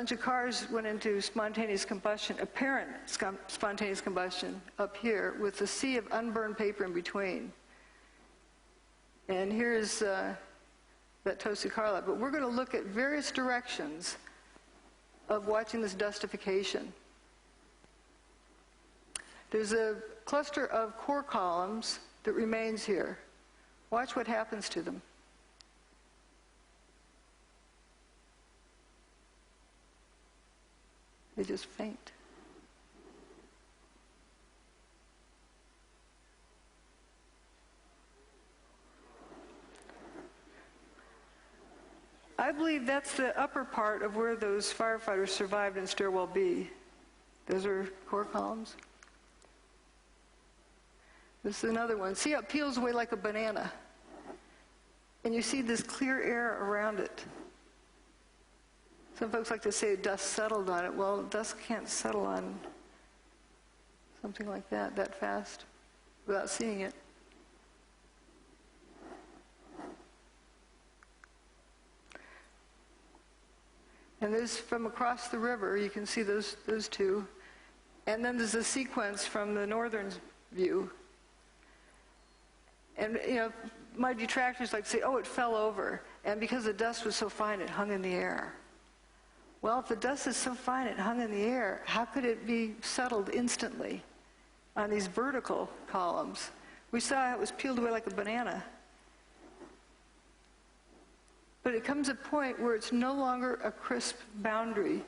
bunch of cars went into spontaneous combustion, apparent spontaneous combustion up here, with a sea of unburned paper in between. And here's that toasted car lot. But we're going to look at various directions of watching this dustification. There's a cluster of core columns that remains here. Watch what happens to them. They just faint. I believe that's the upper part of where those firefighters survived in Stairwell B. Those are core columns. This is another one. See how it peels away like a banana? And you see this clear air around it. Some folks like to say dust settled on it. Well, dust can't settle on something like that fast, without seeing it. And there's from across the river, you can see those two. And then there's a sequence from the northern view. And, you know, my detractors like to say, oh, it fell over. And because the dust was so fine, it hung in the air. Well, if the dust is so fine it hung in the air, how could it be settled instantly on these vertical columns? We saw it was peeled away like a banana. But it comes a point where it's no longer a crisp boundary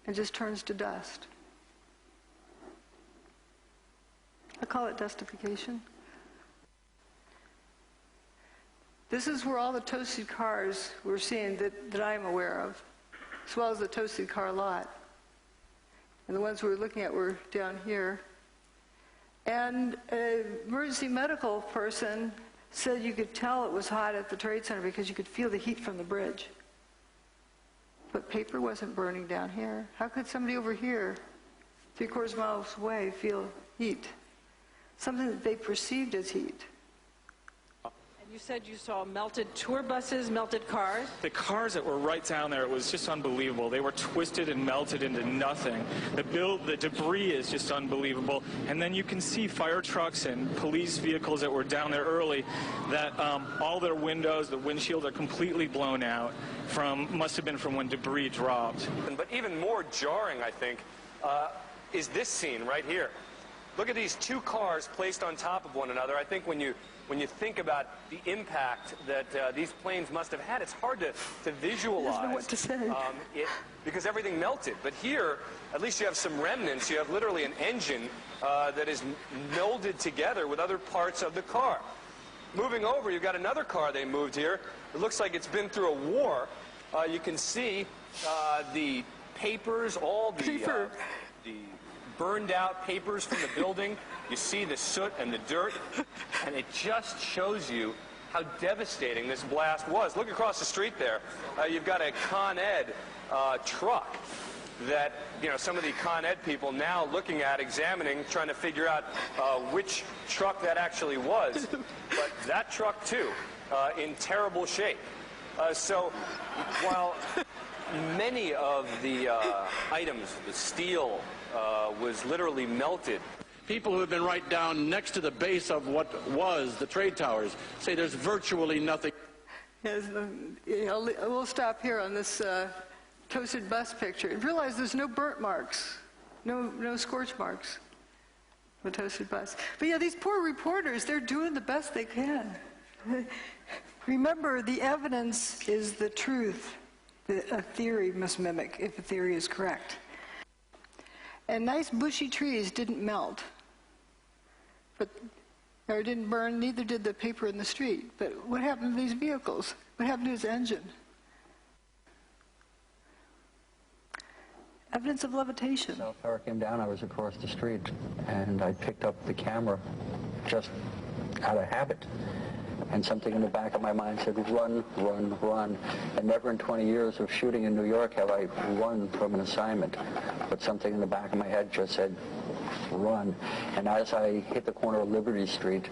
and just turns to dust. I call it dustification. This is where all the toasted cars we're seeing that I'm aware of, as well as the toasted car lot. And the ones we were looking at were down here. And an emergency medical person said you could tell it was hot at the Trade Center because you could feel the heat from the bridge. But paper wasn't burning down here. How could somebody over here, 3/4 miles away, feel heat? Something that they perceived as heat. You said you saw melted tour buses, melted cars? The cars that were right down there, it was just unbelievable. They were twisted and melted into nothing. The debris is just unbelievable. And then you can see fire trucks and police vehicles that were down there early that all their windows, the windshield are completely blown out from, must have been from when debris dropped. But even more jarring, I think, is this scene right here. Look at these two cars placed on top of one another. I think when you think about the impact that these planes must have had, it's hard to visualize. I don't know what to say. Because everything melted. But here, at least you have some remnants. You have literally an engine that is melded together with other parts of the car. Moving over, you've got another car they moved here. It looks like it's been through a war. You can see the papers, all the burned out papers from the building. You see the soot and the dirt, and it just shows you how devastating this blast was. Look across the street there. You've got a Con Ed truck that, you know, some of the Con Ed people now looking at, examining, trying to figure out which truck that actually was. But that truck, too, in terrible shape. So while many of the items, the steel, was literally melted. People who have been right down next to the base of what was the trade towers say there's virtually nothing. Yes, we'll stop here on this toasted bus picture and realize there's no burnt marks, no scorch marks on the toasted bus. But yeah, these poor reporters, they're doing the best they can. Remember, the evidence is the truth that a theory must mimic, if a theory is correct. And nice bushy trees didn't melt, or didn't burn, neither did the paper in the street. But what happened to these vehicles? What happened to his engine? Evidence of levitation. So power came down, I was across the street, and I picked up the camera just out of habit. And something in the back of my mind said, run, run, run. And never in 20 years of shooting in New York have I run from an assignment. But something in the back of my head just said, run. And as I hit the corner of Liberty Street,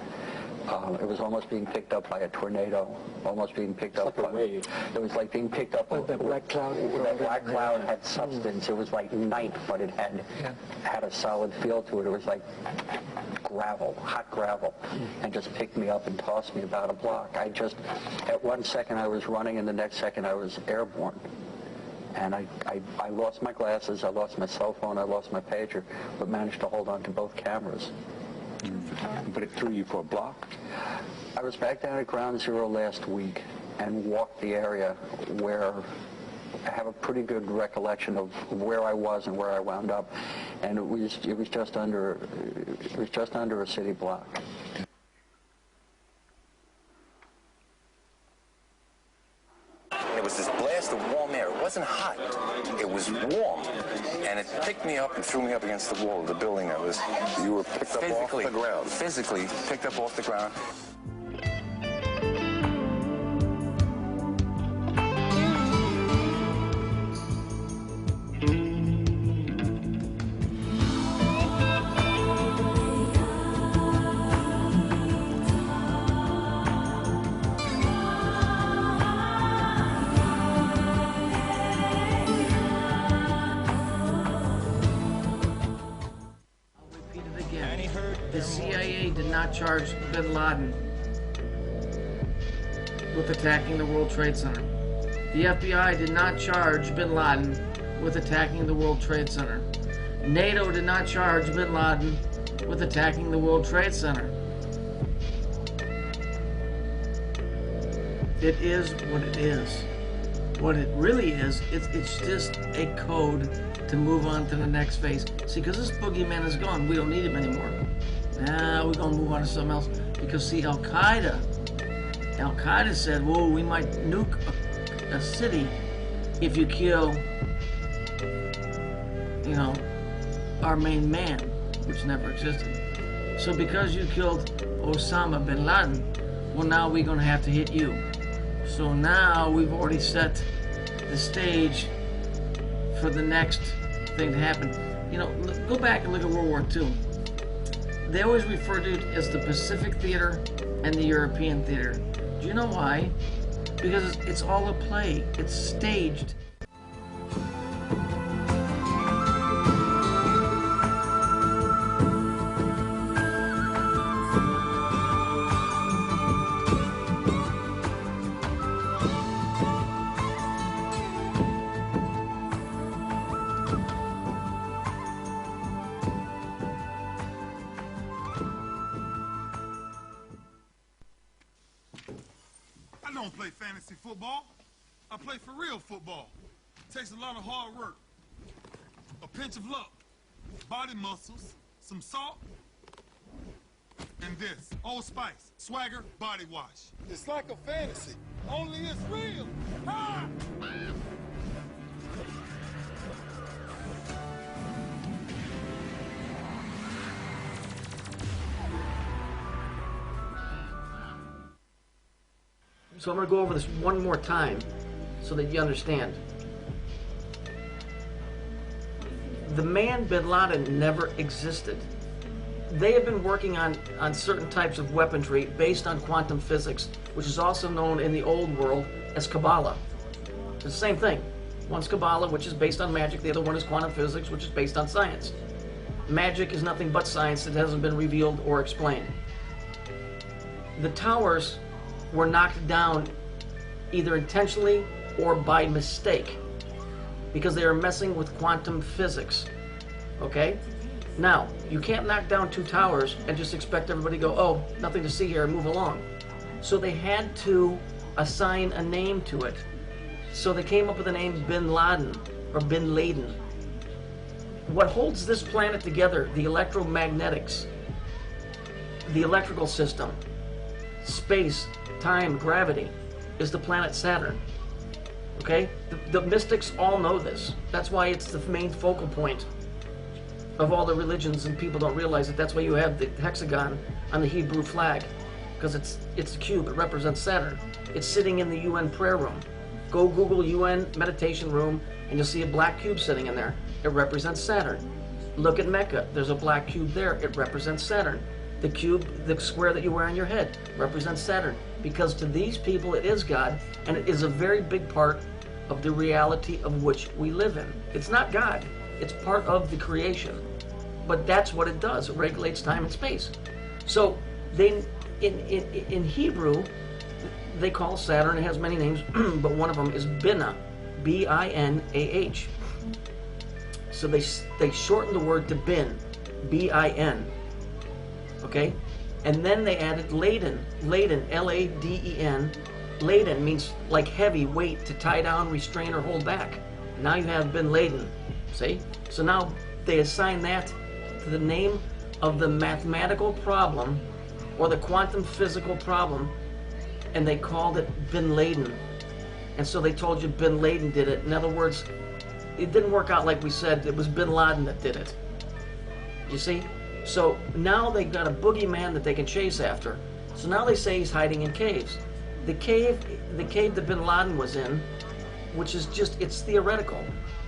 It was almost being picked up by a tornado, almost being picked up like a wave. It was like being picked up. Like that black cloud. That black cloud had substance. It was like night, but it had a solid feel to it. It was like gravel, hot gravel, and just picked me up and tossed me about a block. At one second I was running, and the next second I was airborne. And I lost my glasses, I lost my cell phone, I lost my pager, but managed to hold on to both cameras. But it threw you for a block? I was back down at Ground Zero last week and walked the area where I have a pretty good recollection of where I was and where I wound up, and it was just under a city block. It was this blast of warm air. It wasn't hot. It was warm. And it picked me up and threw me up against the wall of the building that was... You were picked up off the ground? Physically picked up off the ground. The CIA did not charge bin Laden with attacking the World Trade Center. The FBI did not charge bin Laden with attacking the World Trade Center. NATO did not charge bin Laden with attacking the World Trade Center. It is what it is. What it really is, it's just a code to move on to the next phase. See, because this boogeyman is gone, we don't need him anymore. Now we're gonna move on to something else. Because see, Al-Qaeda said, whoa, we might nuke a city if you kill, you know, our main man, which never existed. So because you killed Osama bin Laden, well, now we're gonna have to hit you. So now we've already set the stage for the next thing to happen. You know, go back and look at World War II. They always refer to it as the Pacific Theater and the European Theater. Do you know why? Because it's all a play. It's staged. I don't play fantasy football. I play for real football. It takes a lot of hard work, a pinch of luck, body muscles, some salt, and this, Old Spice, Swagger Body Wash. It's like a fantasy, only it's real. Ha! So I'm going to go over this one more time so that you understand. The man bin Laden never existed. They have been working on certain types of weaponry based on quantum physics, which is also known in the old world as Kabbalah. It's the same thing. One's Kabbalah, which is based on magic. The other one is quantum physics, which is based on science. Magic is nothing but science that hasn't been revealed or explained. The towers were knocked down either intentionally or by mistake because they are messing with quantum physics. Okay? Now, you can't knock down two towers and just expect everybody to go, oh, nothing to see here, move along. So they had to assign a name to it. So they came up with the name Bin Laden or Bin Laden. What holds this planet together, the electromagnetics, the electrical system, space, time, gravity, is the planet Saturn. Okay? The mystics all know this. That's why it's the main focal point of all the religions, and people don't realize it. That's why you have the hexagon on the Hebrew flag, because it's a cube. It represents Saturn. It's sitting in the UN prayer room. Go Google UN meditation room, and you'll see a black cube sitting in there. It represents Saturn. Look at Mecca. There's a black cube there. It represents Saturn. The cube, the square that you wear on your head, represents Saturn. Because to these people it is God, and it is a very big part of the reality of which we live in. It's not God, it's part of the creation. But that's what it does, it regulates time and space. So they, in Hebrew, they call Saturn, it has many names, but one of them is Binah, B-I-N-A-H. So they shortened the word to Bin, B-I-N. Okay? And then they added laden, L-A-D-E-N. Laden means like heavy, weight, to tie down, restrain, or hold back. Now you have been laden. See? So now they assign that to the name of the mathematical problem or the quantum physical problem, and they called it bin Laden. And so they told you bin Laden did it. In other words, it didn't work out like we said. It was bin Laden that did it. You see? So now they've got a boogeyman that they can chase after. So now they say he's hiding in caves. The cave that bin Laden was in, which is just, it's theoretical,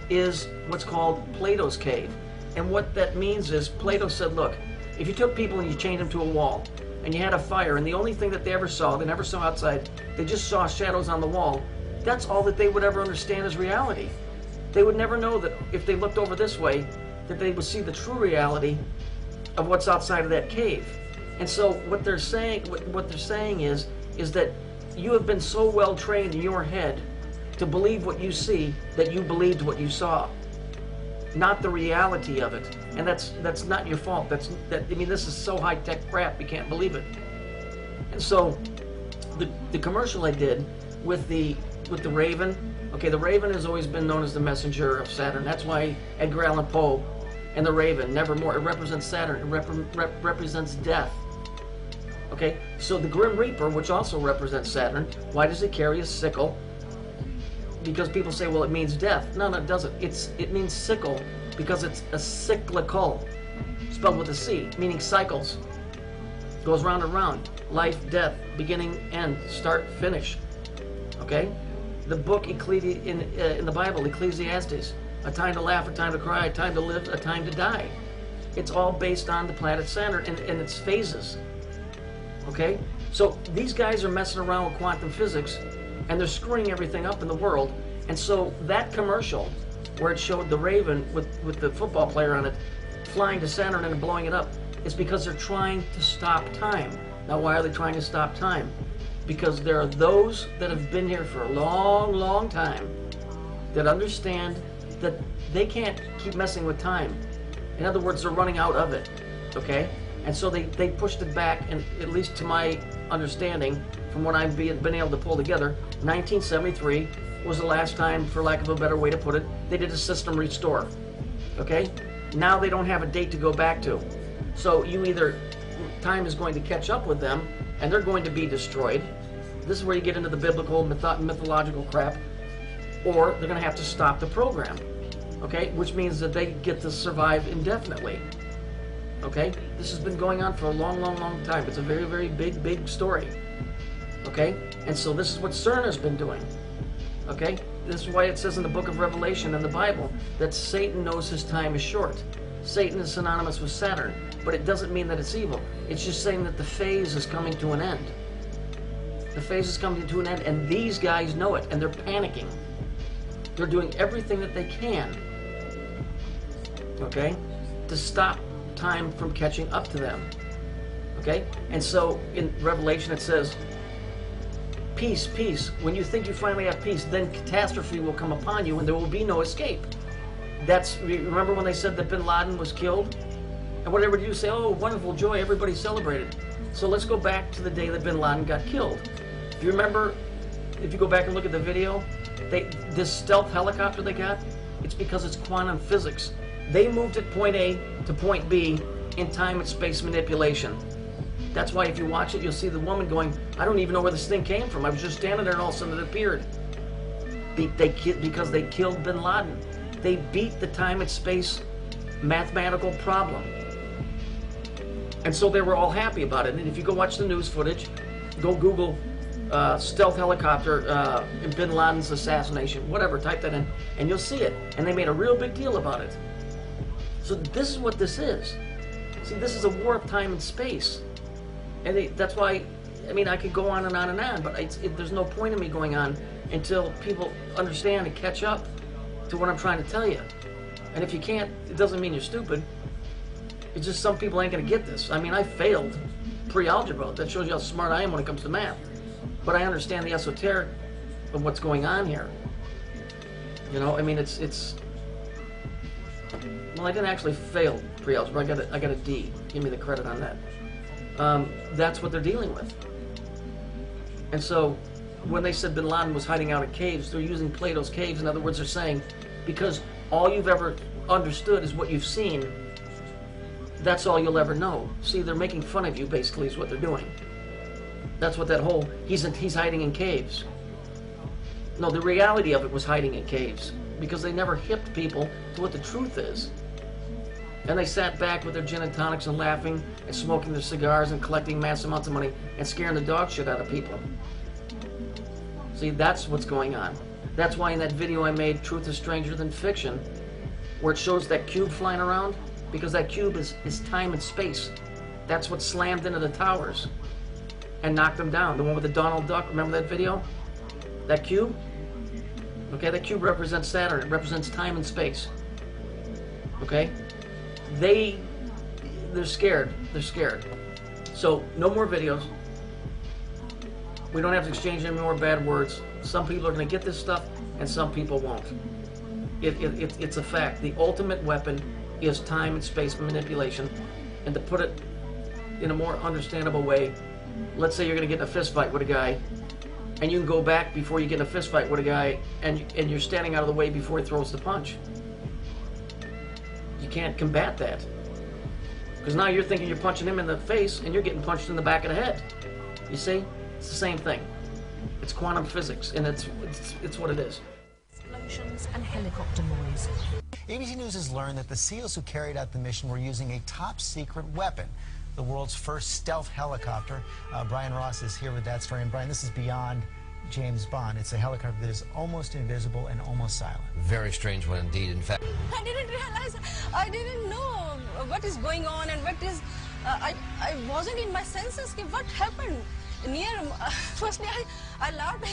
is what's called Plato's cave. And what that means is, Plato said, look, if you took people and you chained them to a wall, and you had a fire, and the only thing that they ever saw, they never saw outside, they just saw shadows on the wall, that's all that they would ever understand as reality. They would never know that if they looked over this way, that they would see the true reality of what's outside of that cave. And so what they're saying, is that you have been so well trained in your head to believe what you see that you believed what you saw, not the reality of it. And that's not your fault. I mean, this is so high-tech crap, you can't believe it. And so the commercial I did with the Raven, okay, the Raven has always been known as the messenger of Saturn. That's why Edgar Allan Poe and the Raven, nevermore, it represents Saturn, it represents death. Okay, so the Grim Reaper, which also represents Saturn, why does it carry a sickle? Because people say, well, it means death. No, it doesn't. It means sickle because it's a cyclical, spelled with a C, meaning cycles. Goes round and round. Life, death, beginning, end, start, finish. Okay? The book in the Bible, Ecclesiastes, a time to laugh, a time to cry, a time to live, a time to die. It's all based on the planet Saturn and its phases. Okay? So these guys are messing around with quantum physics, and they're screwing everything up in the world. And so that commercial, where it showed the Raven with the football player on it, flying to Saturn and blowing it up, is because they're trying to stop time. Now, why are they trying to stop time? Because there are those that have been here for a long, long time that understand that they can't keep messing with time. In other words, they're running out of it, okay? And so they pushed it back, and at least to my understanding, from what I've been able to pull together, 1973 was the last time, for lack of a better way to put it, they did a system restore, okay? Now they don't have a date to go back to. So time is going to catch up with them, and they're going to be destroyed. This is where you get into the biblical, mythological crap, or they're going to have to stop the program, okay? Which means that they get to survive indefinitely, okay? This has been going on for a long, long, long time. It's a very, very big, big story, okay? And so this is what CERN has been doing, okay? This is why it says in the book of Revelation in the Bible that Satan knows his time is short. Satan is synonymous with Saturn, but it doesn't mean that it's evil. It's just saying that the phase is coming to an end. The phase is coming to an end, and these guys know it, and they're panicking. They're doing everything that they can, okay, to stop time from catching up to them, okay? And so in Revelation it says, peace, peace. When you think you finally have peace, then catastrophe will come upon you and there will be no escape. Remember when they said that bin Laden was killed? And whatever you say, oh, wonderful joy, everybody celebrated. So let's go back to the day that bin Laden got killed. Do you remember, if you go back and look at the video, this stealth helicopter they got, it's because it's quantum physics. They moved at point A to point B in time and space manipulation. That's why if you watch it, you'll see the woman going, I don't even know where this thing came from. I was just standing there and all of a sudden it appeared. Because they killed bin Laden. They beat the time and space mathematical problem. And so they were all happy about it. And if you go watch the news footage, go Google stealth helicopter in bin Laden's assassination, whatever, type that in, and you'll see it. And they made a real big deal about it. So this is what this is. See, this is a war of time and space. And that's why, I mean, I could go on and on and on, but there's no point in me going on until people understand and catch up to what I'm trying to tell you. And if you can't, it doesn't mean you're stupid. It's just some people ain't gonna get this. I mean, I failed pre-algebra. That shows you how smart I am when it comes to math. But I understand the esoteric of what's going on here. You know, I mean, it's well, I didn't actually fail pre-algebra. I got a D. Give me the credit on that. That's what they're dealing with. And so, when they said Bin Laden was hiding out in caves, they're using Plato's caves. In other words, they're saying, because all you've ever understood is what you've seen, that's all you'll ever know. See, they're making fun of you, basically, is what they're doing. That's what that whole, he's hiding in caves. No, the reality of it was hiding in caves, because they never hipped people to what the truth is. And they sat back with their gin and tonics and laughing and smoking their cigars and collecting mass amounts of money and scaring the dog shit out of people. See, that's what's going on. That's why in that video I made, Truth is Stranger Than Fiction, where it shows that cube flying around, because that cube is time and space. That's what slammed into the towers and knocked them down. The one with the Donald Duck, remember that video? That cube? Okay, that cube represents Saturn. It represents time and space. Okay? They're scared. They're scared. So, no more videos. We don't have to exchange any more bad words. Some people are going to get this stuff, and some people won't. It's a fact. The ultimate weapon is time and space manipulation. And to put it in a more understandable way, let's say you're going to get in a fist fight with a guy, and you can go back before you get in a fist fight with a guy, and you're standing out of the way before he throws the punch. You can't combat that. Because now you're thinking you're punching him in the face, and you're getting punched in the back of the head. You see? It's the same thing. It's quantum physics, and it's what it is. Explosions and helicopter noise. ABC News has learned that the SEALs who carried out the mission were using a top-secret weapon, the world's first stealth helicopter. Brian Ross is here with that story. And Brian, this is beyond James Bond. It's a helicopter that is almost invisible and almost silent. Very strange one indeed. In fact, I didn't realize, I didn't know what is going on and what is, I wasn't in my senses. What happened? Near, firstly, I laughed.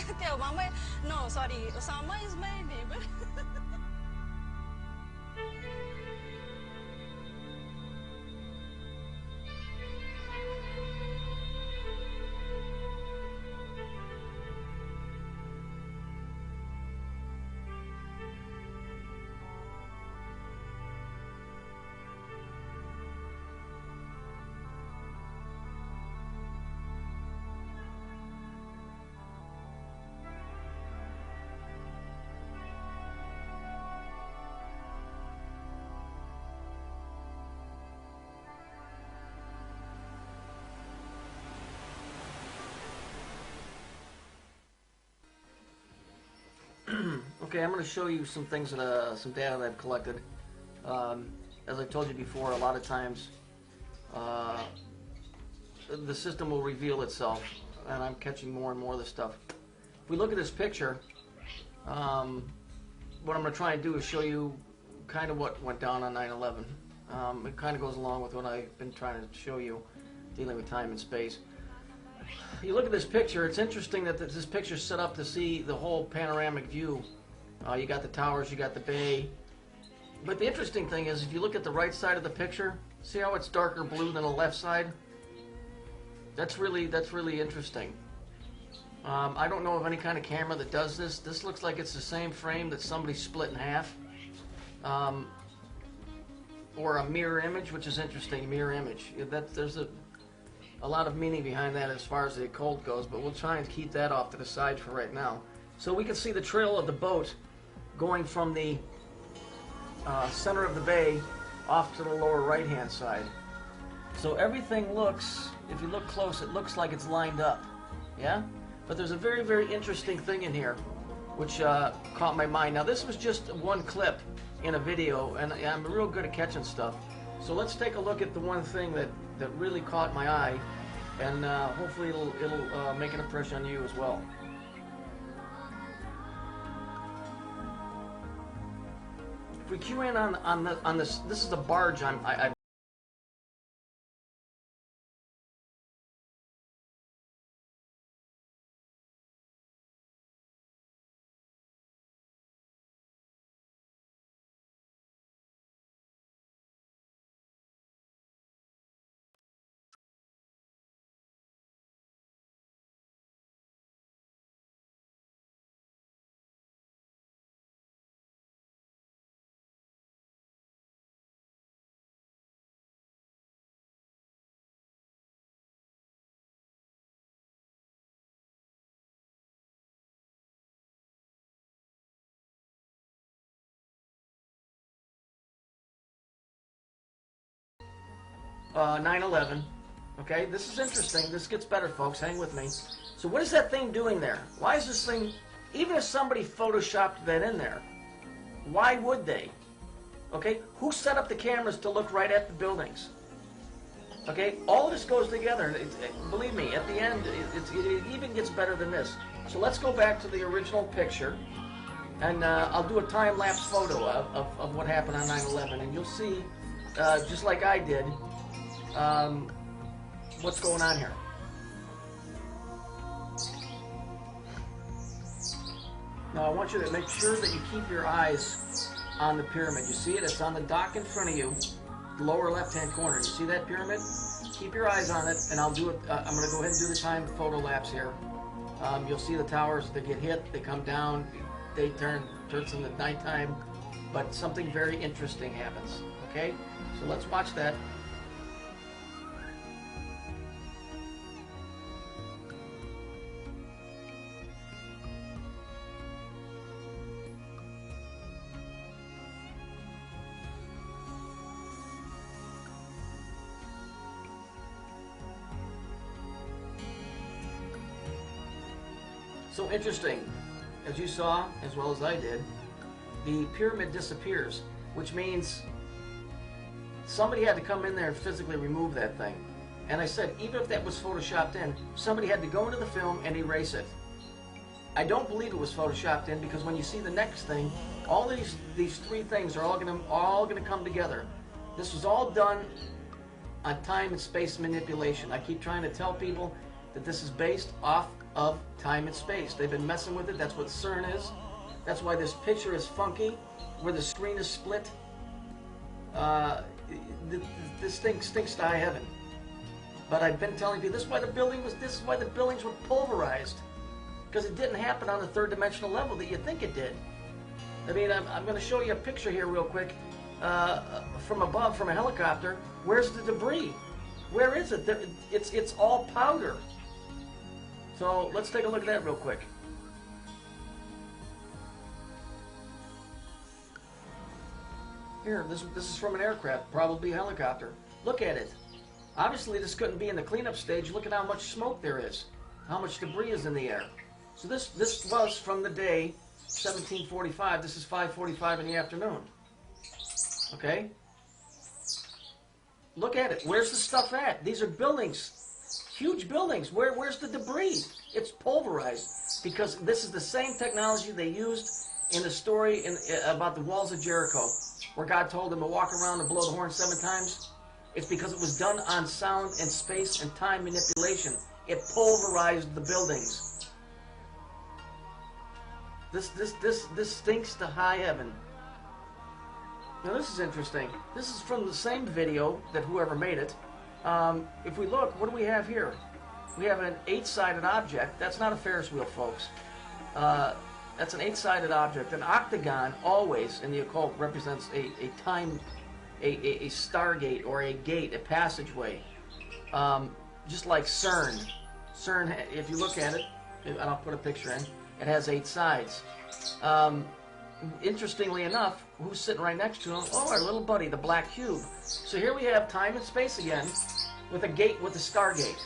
No, sorry, Osama is my neighbor. Okay, I'm going to show you some things that some data that I've collected. As I told you before, a lot of times the system will reveal itself, and I'm catching more and more of this stuff. If we look at this picture, what I'm going to try and do is show you kind of what went down on 9/11. It kind of goes along with what I've been trying to show you, dealing with time and space. You look at this picture, it's interesting that this picture's set up to see the whole panoramic view. You got the towers, you got the bay. But the interesting thing is, if you look at the right side of the picture, see how it's darker blue than the left side? That's really interesting. I don't know of any kind of camera that does this. This looks like it's the same frame that somebody split in half. Or a mirror image, which is interesting, mirror image. There's a lot of meaning behind that as far as the occult goes, but we'll try and keep that off to the side for right now. So we can see the trail of the boat going from the center of the bay off to the lower right-hand side. So everything looks, if you look close, it looks like it's lined up, yeah? But there's a very, very interesting thing in here, which caught my mind. Now this was just one clip in a video, and I'm real good at catching stuff. So let's take a look at the one thing that really caught my eye, and hopefully it'll make an impression on you as well. If we cue in on this is the barge I've 9/11. Okay, this is interesting. This gets better, folks. Hang with me. So what is that thing doing there? Why is this thing, even if somebody photoshopped that in there, why would they? Okay, who set up the cameras to look right at the buildings? Okay, all of this goes together. Believe me, at the end, it even gets better than this. So let's go back to the original picture, and I'll do a time-lapse photo of what happened on 9/11, and you'll see, just like I did, what's going on here. Now I want you to make sure that you keep your eyes on the pyramid. You see it? It's on the dock in front of you, the lower left-hand corner. You see that pyramid? Keep your eyes on it, and I'll do it. I'm going to go ahead and do the time photo lapse here. You'll see the towers. They get hit. They come down. They turns into nighttime, but something very interesting happens. Okay, so let's watch that. So interesting, as you saw, as well as I did, the pyramid disappears, which means somebody had to come in there and physically remove that thing. And I said, even if that was photoshopped in, somebody had to go into the film and erase it. I don't believe it was photoshopped in, because when you see the next thing, all these three things are all gonna come together. This was all done on time and space manipulation. I keep trying to tell people that this is based off of time and space. They've been messing with it. That's what CERN is. That's why this picture is funky, where the screen is split. This thing stinks to high heaven. But I've been telling you, this is why the buildings were pulverized, because it didn't happen on the third dimensional level that you think it did. I mean, I'm going to show you a picture here real quick from above, from a helicopter. Where's the debris? Where is it? It's all powder. So let's take a look at that real quick. Here, this is from an aircraft, probably a helicopter. Look at it. Obviously, this couldn't be in the cleanup stage. Look at how much smoke there is, how much debris is in the air. So this was from the day 1745. This is 5:45 in the afternoon. Okay? Look at it. Where's the stuff at? These are buildings. Huge buildings. Where's the debris? It's pulverized, because this is the same technology they used in the story about the walls of Jericho, where God told them to walk around and blow the horn 7 times. It's because it was done on sound and space and time manipulation. It pulverized the buildings. This stinks to high heaven. Now this is interesting. This is from the same video that whoever made it. If we look, what do we have here? We have an 8-sided object. That's not a Ferris wheel, folks. That's an 8-sided object. An octagon always in the occult represents a stargate or a gate, a passageway. Just like CERN. CERN, if you look at it, and I'll put a picture in, it has 8 sides. Interestingly enough, who's sitting right next to him? Oh, our little buddy, the black cube. So here we have time and space again, with a gate, with a stargate,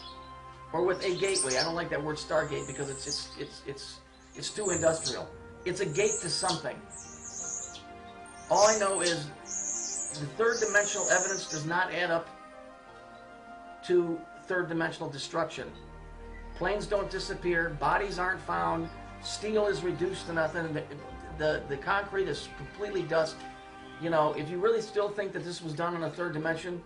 or with a gateway. I don't like that word stargate because it's too industrial. It's a gate to something. All I know is the third dimensional evidence does not add up to third dimensional destruction. Planes don't disappear. Bodies aren't found. Steel is reduced to nothing. The concrete is completely dust. You know, if you really still think that this was done in a third dimension,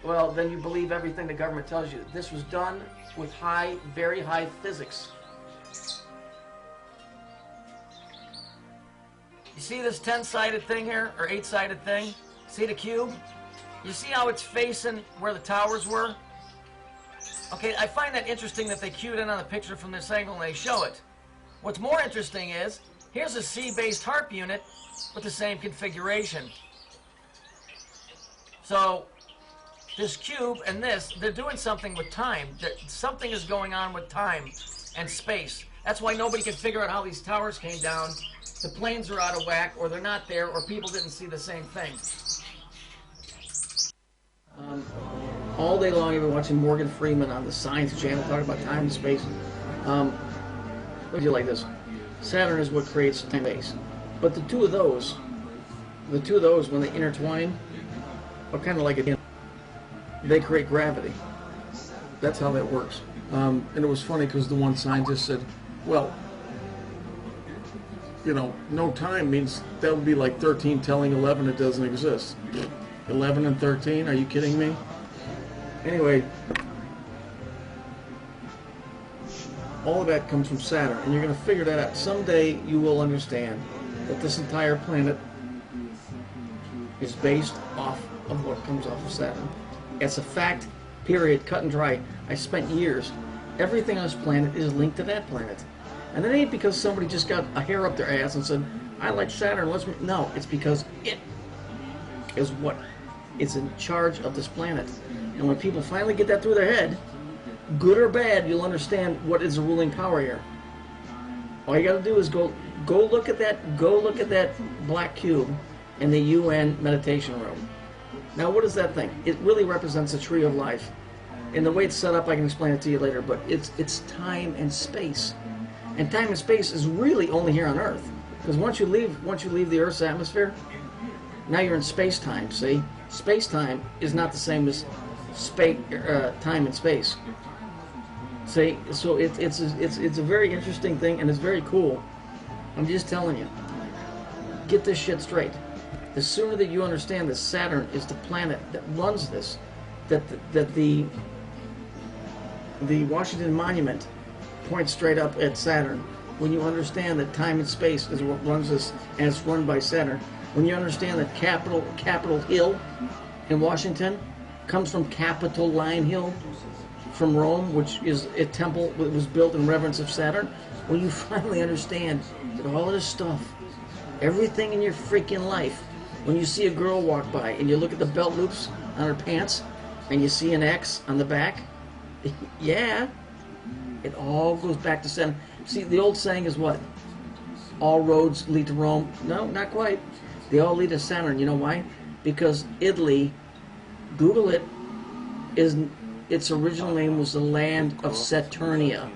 well, then you believe everything the government tells you. This was done with very high physics. You see this 10-sided thing here, or 8-sided thing? See the cube? You see how it's facing where the towers were? Okay, I find that interesting that they cued in on the picture from this angle and they show it. What's more interesting is, here's a sea-based HARP unit with the same configuration. So, this cube and this, they're doing something with time. Something is going on with time and space. That's why nobody can figure out how these towers came down. The planes are out of whack, or they're not there, or people didn't see the same thing. all day long. You've been watching Morgan Freeman on the Science Channel talking about time and space. Look at you like this. Saturn is what creates time and space. But the two of those, when they intertwine, are kind of like they create gravity. That's how that works. And it was funny because the one scientist said, well, you know, no time means that would be like 13 telling 11 it doesn't exist. 11 and 13? Are you kidding me? Anyway, all of that comes from Saturn, and you're going to figure that out. Someday you will understand that this entire planet is based off of what comes off of Saturn. It's a fact, period, cut and dry. I spent years. Everything on this planet is linked to that planet. And it ain't because somebody just got a hair up their ass and said, I like Saturn, no, it's because it is what is in charge of this planet. And when people finally get that through their head, good or bad, you'll understand what is the ruling power here. All you got to do is go look at that black cube in the UN meditation room. Now, what is that thing? It really represents a tree of life. And the way it's set up, I can explain it to you later, but it's time and space. And time and space is really only here on Earth. Because once you leave the Earth's atmosphere, now you're in space-time, see? Space-time is not the same as time and space. See? So it's a very interesting thing, and it's very cool. I'm just telling you. Get this shit straight. The sooner that you understand that Saturn is the planet that runs this, that the Washington Monument points straight up at Saturn, when you understand that time and space is what runs this, and it's run by Saturn, when you understand that Capitol Hill in Washington comes from Capitoline Hill from Rome, which is a temple that was built in reverence of Saturn, when you finally understand that all of this stuff, everything in your freaking life, when you see a girl walk by and you look at the belt loops on her pants and you see an X on the back, yeah, it all goes back to Saturn. See, the old saying is what? All roads lead to Rome. No, not quite. They all lead to Saturn. You know why? Because Italy, Google it, its original name was the land of Saturnia.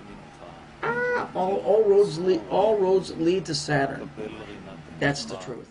All roads lead to Saturn. That's the truth.